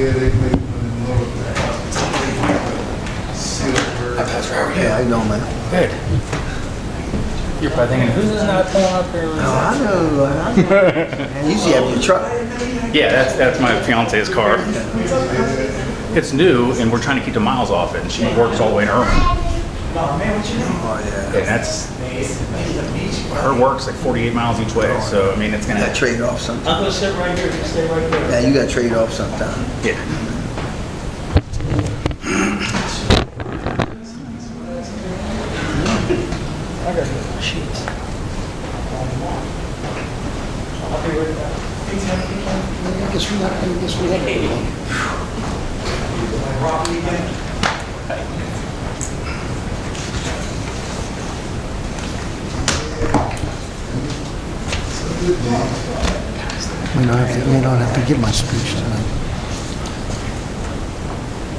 Yeah, they put in the lower silver. Yeah, I know, man. Good. You're probably thinking, who's this not pulling up here? Oh, I know. And usually you have your truck. Yeah, that's my fiance's car. It's new, and we're trying to keep the miles off it, and she works all the way in Irvine. Oh, yeah. And that's, her work's like 48 miles each way, so I mean, it's You gonna. got to trade off sometime. I'm gonna sit right here, you stay right there. Yeah, you got to trade off sometime. Yeah. Sheets. I guess we got may not have to give my speech tonight.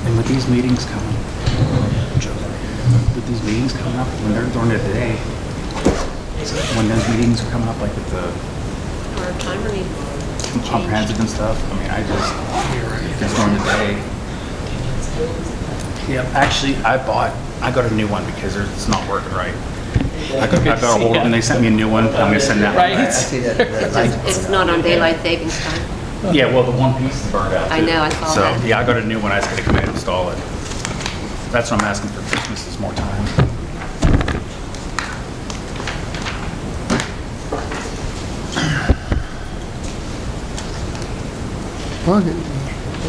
And with these meetings coming, up, when they're during the day, when those meetings are coming up, like with the Our timer needs comprehensive and stuff, I mean, I just during the day. Yeah, actually, I got a new one because it's not working right. I got a hold of them, and they sent me a new one. I'm gonna send that one I back. see that. it's not on daylight savings time. Yeah, well, the one piece is burned out too. I know, I saw so, that. yeah, I got a new one. I just gotta come in and install it. That's what I'm asking for Christmas, is more time. Okay.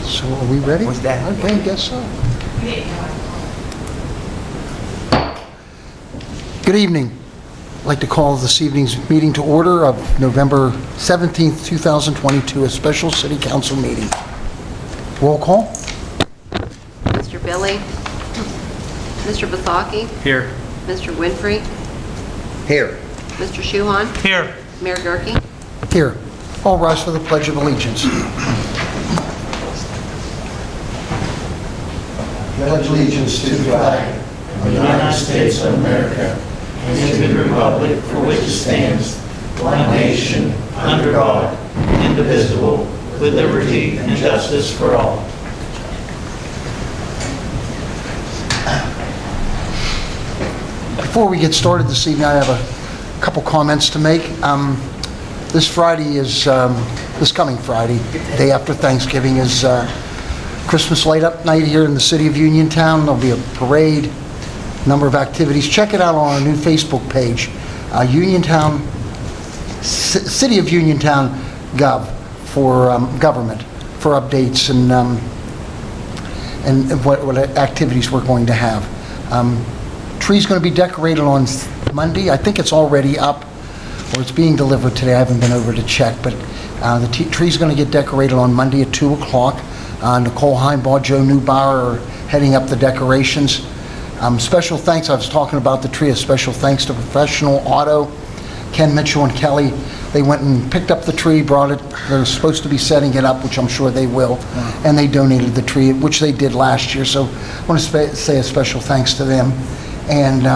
So are we ready? What's that? Okay, guess so. Good evening. I'd like to call this evening's meeting to order of November 17th, 2022, a special city council meeting. Roll call. Mr. Billy? Mr. Basaki? Here. Mr. Winfrey? Here. Mr. Shuhon? Here. Mayor Gurke? Here. All rise for the Pledge of Allegiance. Pledge allegiance to the flag Of the United States of America, and to the republic for which it stands, one nation, under God, indivisible, with liberty and justice for all. Before we get started this evening, I have a couple comments to make. This Friday is, this coming Friday, day after Thanksgiving, is Christmas light-up night here in the city of Uniontown. There'll be a parade, number of activities. Check it out on our new Facebook page, Uniontown, City of Uniontown Gov, for government, for updates and what activities we're going to have. Tree's going to be decorated on Monday. I think it's already up, or it's being delivered today. I haven't been over to check, but the tree's going to get decorated on Monday at 2 o'clock. Nicole Heimbaugh, Joe Neubauer are heading up the decorations. Special thanks, I was talking about the tree, a special thanks to Professional Auto, Ken Mitchell and Kelly. They went and picked up the tree, brought it, they're supposed to be setting it up, which I'm sure they will, and they donated the tree, which they did last year, so I want to say a special thanks to them. And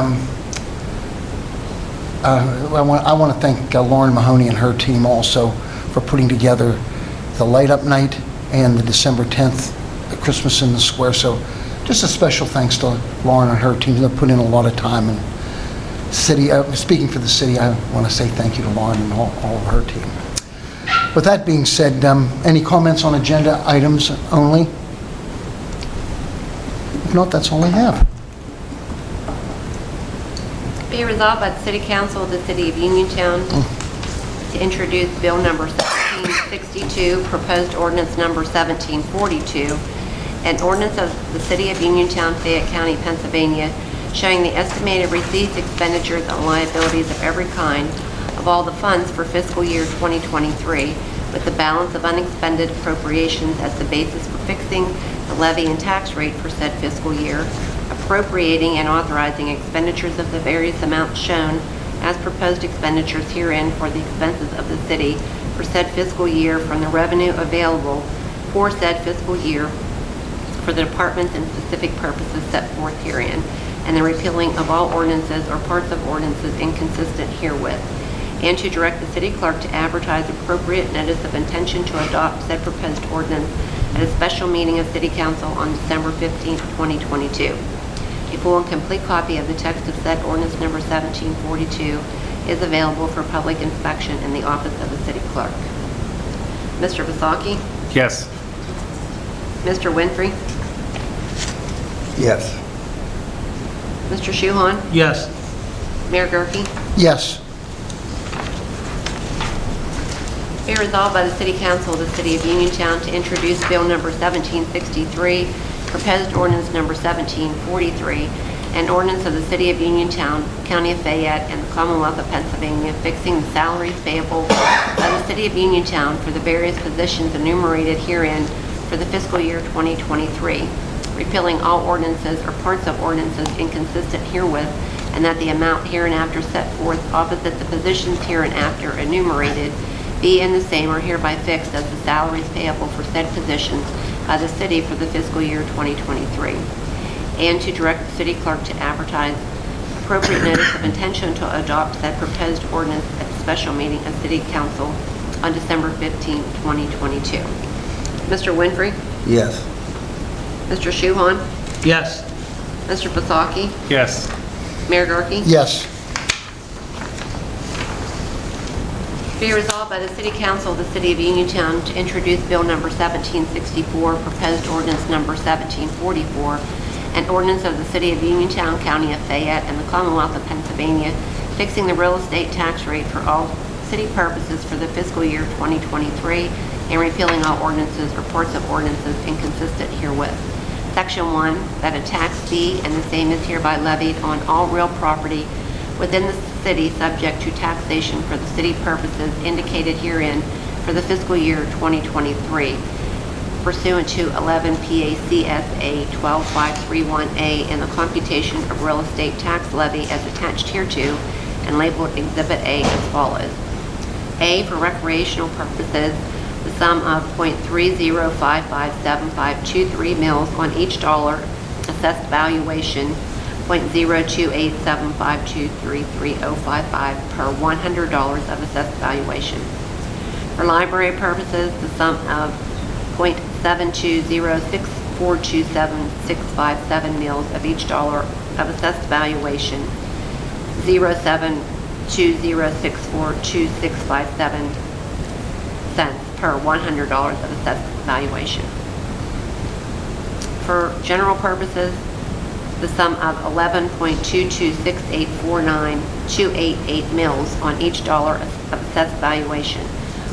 I want to thank Lauren Mahoney and her team also for putting together the light-up night and the December 10th Christmas in the Square. So just a special thanks to Lauren and her team. They've put in a lot of time. And city, speaking for the city, I want to say thank you to Lauren and all of her team. With that being said, any comments on agenda items only? If not, that's all I have. Be resolved by the City Council of the City of Uniontown to introduce Bill number 1762, proposed ordinance number 1742, an ordinance of the City of Uniontown, Fayette County, Pennsylvania, showing the estimated receipts, expenditures, and liabilities of every kind of all the funds for fiscal year 2023, with the balance of unexpended appropriations as the basis for fixing the levy and tax rate for said fiscal year, appropriating and authorizing expenditures of the various amounts shown as proposed expenditures herein for the expenses of the city for said fiscal year from the revenue available for said fiscal year for the departments and specific purposes set forth herein, and the repealing of all ordinances or parts of ordinances inconsistent herewith, and to direct the city clerk to advertise appropriate notice of intention to adopt said proposed ordinance at a special meeting of City Council on December 15, 2022. A full and complete copy of the text of said ordinance number 1742 is available for public inspection in the office of the city clerk. Mr. Vasaki? Yes. Mr. Winfrey? Yes. Mr. Shuhon? Yes. Mayor Gurke? Yes. Be resolved by the City Council of the City of Uniontown to introduce Bill Number 1763, proposed ordinance Number 1743, an ordinance of the City of Uniontown, County of Fayette, and the Commonwealth of Pennsylvania fixing the salaries payable of the City of Uniontown for the various positions enumerated herein for the fiscal year 2023, repealing all ordinances or parts of ordinances inconsistent herewith, and that the amount hereinafter set forth opposite the positions hereinafter enumerated be and the same are hereby fixed as the salaries payable for said positions by the city for the fiscal year 2023, and to direct the city clerk to advertise appropriate notice of intention to adopt said proposed ordinance at the special meeting of City Council on December 15, 2022. Mr. Winfrey? Yes. Mr. Shuhon? Yes. Mr. Vasaki? Yes. Mayor Gurke? Yes. Be resolved by the City Council of the City of Uniontown to introduce Bill Number 1764, proposed ordinance Number 1744, an ordinance of the City of Uniontown, County of Fayette, and the Commonwealth of Pennsylvania, fixing the real estate tax rate for all city purposes for the fiscal year 2023, and repealing all ordinances or parts of ordinances inconsistent herewith. Section 1, that a tax be and the same is hereby levied on all real property within the city subject to taxation for the city purposes indicated herein for the fiscal year 2023 pursuant to 11 PACSA 12531A and the computation of real estate tax levy as attached hereto and labeled Exhibit A as follows. A, for recreational purposes, the sum of .30557523 mils on each dollar assessed valuation, .02875233055 per $100 of assessed valuation. For library purposes, the sum of .7206427.657 mils of each dollar of assessed valuation, 0.720642657 cents per $100 of assessed valuation. For general purposes, the sum of 11.226849.288 mils on each dollar of assessed valuation,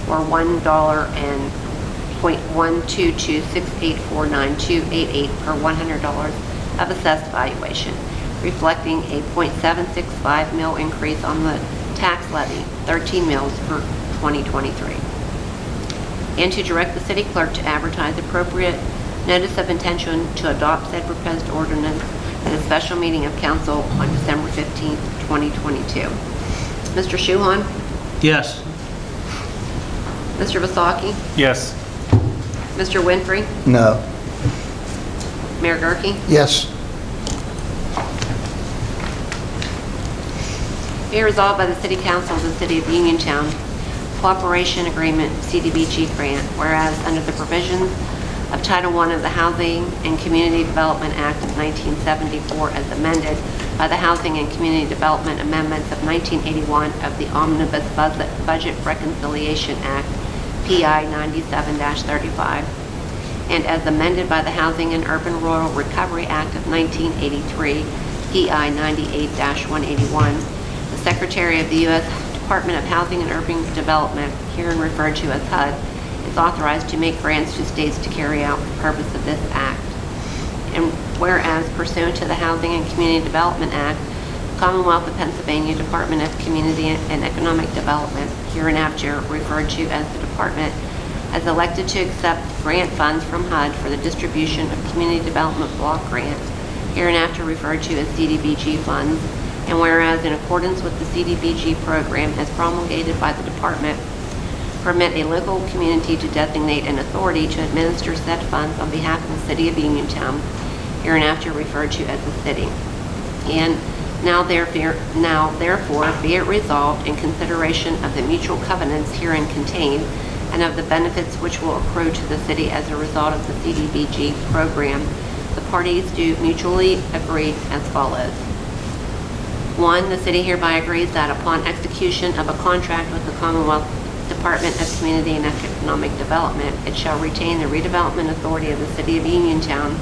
or $1.1226849.288 per $100 of assessed valuation, reflecting a .765 mil increase on the tax levy, 13 mils for 2023. And to direct the city clerk to advertise appropriate notice of intention to adopt said proposed ordinance at a special meeting of council on December 15, 2022. Mr. Shuhon? Yes. Mr. Vasaki? Yes. Mr. Winfrey? No. Mayor Gurke? Yes. Be resolved by the City Council of the City of Uniontown, Cooperation Agreement CDBG Grant, whereas under the provisions of Title I of the Housing and Community Development Act of 1974 as amended by the Housing and Community Development Amendments of 1981 of the Omnibus Budget Reconciliation Act, PI 97-35, and as amended by the Housing and Urban Rural Recovery Act of 1983, PI 98-181, the Secretary of the U.S. Department of Housing and Urban Development, herein referred to as HUD, is authorized to make grants to states to carry out the purpose of this act. And whereas pursuant to the Housing and Community Development Act, Commonwealth of Pennsylvania Department of Community and Economic Development, hereinafter referred to as the Department, has elected to accept grant funds from HUD for the distribution of community development block grants, hereinafter referred to as CDBG funds, and whereas in accordance with the CDBG program as promulgated by the Department, permit a local community to designate an authority to administer said funds on behalf of the City of Uniontown, hereinafter referred to as the city. And now therefore be it resolved in consideration of the mutual covenants herein contained, and of the benefits which will accrue to the city as a result of the CDBG program. The parties do mutually agree as follows. 1, the city hereby agrees that upon execution of a contract with the Commonwealth Department of Community and Economic Development, it shall retain the redevelopment authority of the city of Uniontown,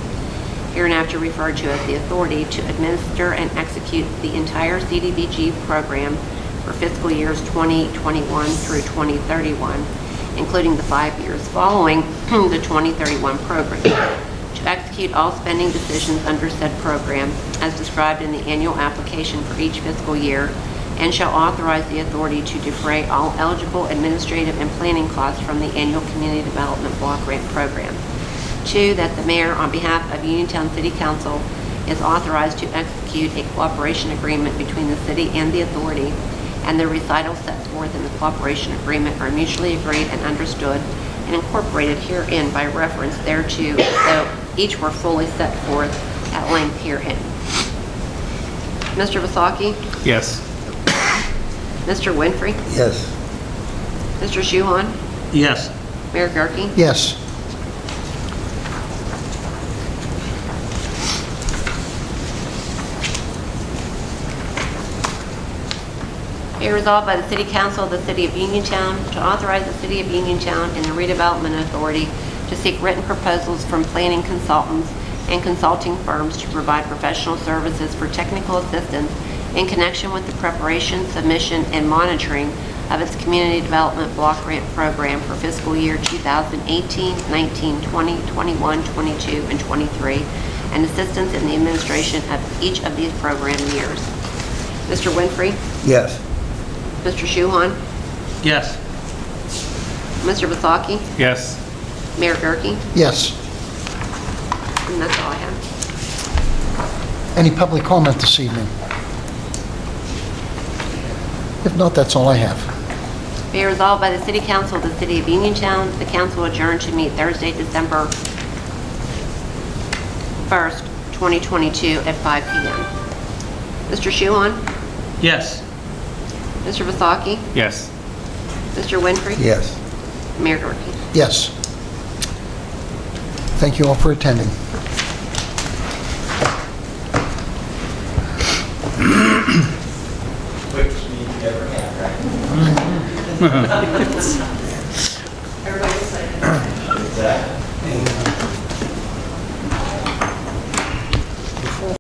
hereinafter referred to as the authority, to administer and execute the entire CDBG program for fiscal years 2021 through 2031, including the 5 years following the 2031 program, to execute all spending decisions under said program as described in the annual application for each fiscal year, and shall authorize the authority to defray all eligible administrative and planning costs from the annual Community Development Block Grant Program. 2, that the mayor, on behalf of Uniontown City Council, is authorized to execute a cooperation agreement between the city and the authority, and the recitals set forth in the cooperation agreement are mutually agreed and understood and incorporated herein by reference thereto, though each were fully set forth at length herein. Mr. Vasaki? Yes. Mr. Winfrey? Yes. Mr. Shuhon? Yes. Mayor Gurke? Yes. Be resolved by the City Council of the City of Uniontown to authorize the City of Uniontown and the Redevelopment Authority to seek written proposals from planning consultants and consulting firms to provide professional services for technical assistance in connection with the preparation, submission, and monitoring of its Community Development Block Grant Program for fiscal year 2018, 19, 20, 21, 22, and 23, and assistance in the administration of each of these program years. Mr. Winfrey? Yes. Mr. Shuhon? Yes. Mr. Vasaki? Yes. Mayor Gurke? Yes. And that's all I have. Any public comment this evening? If not, that's all I have. Be resolved by the City Council of the City of Uniontown, the council adjourned to meet Thursday, December 1st, 2022 at 5 p.m. Mr. Shuhon? Yes. Mr. Vasaki? Yes. Mr. Winfrey? Yes. Mayor Gurke? Yes. Thank you all for attending. Quickest meeting you ever had, right?